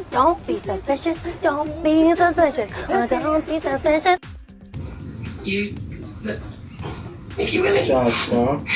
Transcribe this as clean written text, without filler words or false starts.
Don't be suspicious. Don't be suspicious. Don't be suspicious. You, Mickey Willie. Good job, Storm.